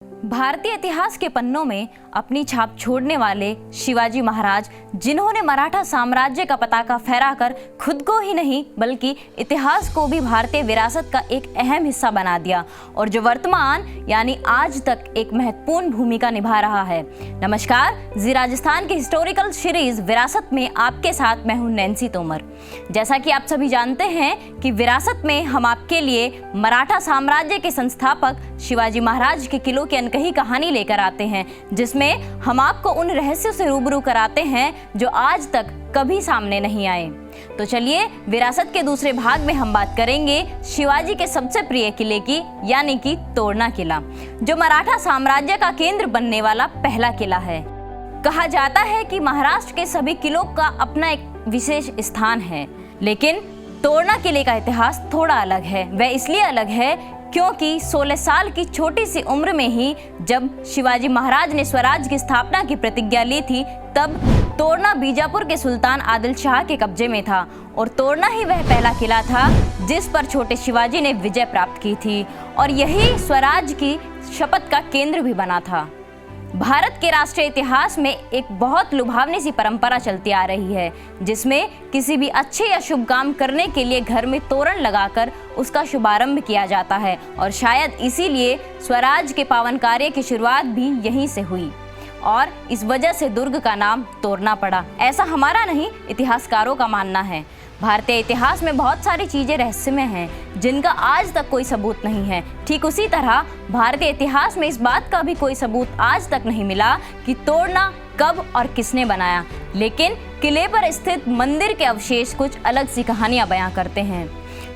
भारतीय इतिहास के पन्नों में अपनी छाप छोड़ने वाले शिवाजी महाराज, जिन्होंने मराठा साम्राज्य का पताका फहराकर खुद को ही नहीं बल्कि इतिहास को भी भारतीय विरासत का एक अहम हिस्सा बना दिया और जो वर्तमान यानी आज तक एक महत्वपूर्ण भूमिका निभा रहा है। नमस्कार, जी राजस्थान की हिस्टोरिकल सीरीज विरासत में आपके साथ मैं हूं नैन्सी तोमर। जैसा कि आप सभी जानते हैं कि विरासत में हम आपके लिए मराठा साम्राज्य के संस्थापक शिवाजी महाराज के किलों की अनकही कहानी लेकर आते हैं, जिसमें हम आपको उन रहस्यों से रूबरू कराते हैं जो आज तक कभी सामने नहीं आए। तो चलिए, विरासत के दूसरे भाग में हम बात करेंगे शिवाजी के सबसे प्रिय किले की, यानी कि तोरना किला, जो मराठा साम्राज्य का केंद्र बनने वाला पहला किला है। कहा जाता है कि महाराष्ट्र के सभी किलों का अपना एक विशेष स्थान है, लेकिन तोरना किले का इतिहास थोड़ा अलग है। वह इसलिए अलग है क्योंकि 16 साल की छोटी सी उम्र में ही जब शिवाजी महाराज ने स्वराज की स्थापना की प्रतिज्ञा ली थी, तब तोरना बीजापुर के सुल्तान आदिल शाह के कब्जे में था और तोरना ही वह पहला किला था जिस पर छोटे शिवाजी ने विजय प्राप्त की थी और यही स्वराज की शपथ का केंद्र भी बना था। भारत के राष्ट्रीय इतिहास में एक बहुत लुभावनी सी परंपरा चलती आ रही है, जिसमें किसी भी अच्छे या शुभ काम करने के लिए घर में तोरण लगाकर उसका शुभारंभ किया जाता है और शायद इसीलिए स्वराज के पावन कार्य की शुरुआत भी यहीं से हुई और इस वजह से दुर्ग का नाम तोरना पड़ा। ऐसा हमारा नहीं, इतिहासकारों का मानना है। भारतीय इतिहास में बहुत सारी चीजें रहस्यमय हैं जिनका आज तक कोई सबूत नहीं है। ठीक उसी तरह भारतीय इतिहास में इस बात का भी कोई सबूत आज तक नहीं मिला कि तोरना कब और किसने बनाया, लेकिन किले पर स्थित मंदिर के अवशेष कुछ अलग सी कहानियां बयां करते हैं।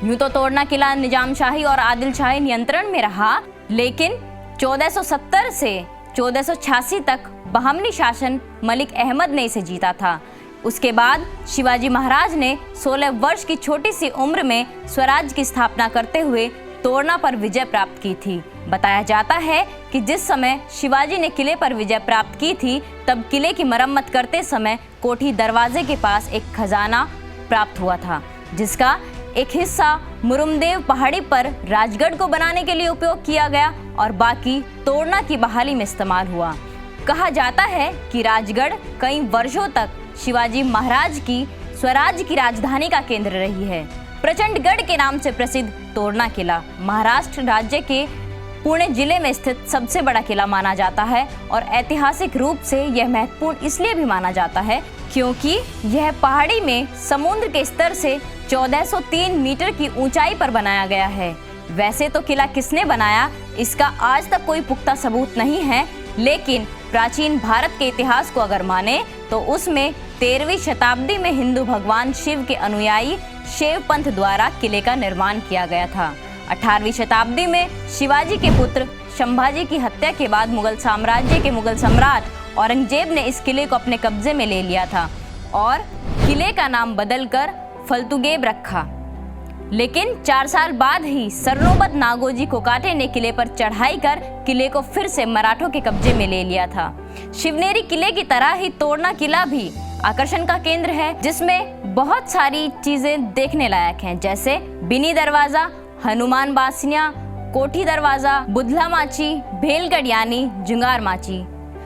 यूं तो तोरना किला निजाम शाही और आदिल शाही नियंत्रण में रहा, लेकिन 1470 से 1486 तक बहमनी शासन मलिक अहमद ने इसे जीता था। उसके बाद शिवाजी महाराज ने 16 वर्ष की छोटी सी उम्र में स्वराज की स्थापना करते हुए तोरना पर विजय प्राप्त की थी। बताया जाता है कि जिस समय शिवाजी ने किले पर विजय प्राप्त की थी, तब किले की मरम्मत करते समय कोठी दरवाजे के पास एक खजाना प्राप्त हुआ था, जिसका एक हिस्सा मुरुमदेव पहाड़ी पर राजगढ़ को बनाने के लिए उपयोग किया गया और बाकी तोरना की बहाली में इस्तेमाल हुआ। कहा जाता है कि राजगढ़ कई वर्षों तक शिवाजी महाराज की स्वराज की राजधानी का केंद्र रही है। प्रचंडगढ़ के नाम से प्रसिद्ध तोरना किला महाराष्ट्र राज्य के पुणे जिले में स्थित सबसे बड़ा किला माना जाता है और ऐतिहासिक रूप से यह महत्वपूर्ण इसलिए भी माना जाता है क्योंकि यह पहाड़ी में समुद्र के स्तर से 1403 मीटर की ऊंचाई पर बनाया गया है। वैसे तो किला किसने बनाया, इसका आज तक कोई पुख्ता सबूत नहीं है, लेकिन प्राचीन भारत के इतिहास को अगर माने तो उसमें 13वीं शताब्दी में हिंदू भगवान शिव के अनुयायी शैव पंथ द्वारा किले का निर्माण किया गया था। 18वीं शताब्दी में शिवाजी के पुत्र संभाजी की हत्या के बाद मुगल साम्राज्य के मुगल सम्राट औरंगजेब ने इस किले को अपने कब्जे में ले लिया था और किले का नाम बदलकर फल्तुगेब रखा। लेकिन 4 साल बाद ही सरनोबत नागोजी कोकाटे ने किले पर चढ़ाई कर किले को फिर से मराठों के कब्जे में ले लिया था। शिवनेरी किले की तरह ही तोरना किला भी आकर्षण का केंद्र है, जिसमें बहुत सारी चीजें देखने लायक हैं, जैसे बिनी दरवाजा, हनुमान बासनिया, कोठी दरवाजा, बुधला माची, भेलगढ़ यानी जुंगार माची।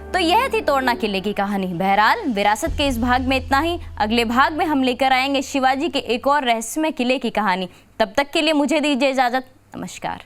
तो यह थी तोरना किले की कहानी। बहरहाल विरासत के इस भाग में इतना ही। अगले भाग में हम लेकर आएंगे शिवाजी के एक और रहस्यमय किले की कहानी। तब तक के लिए मुझे दीजिए इजाजत। नमस्कार।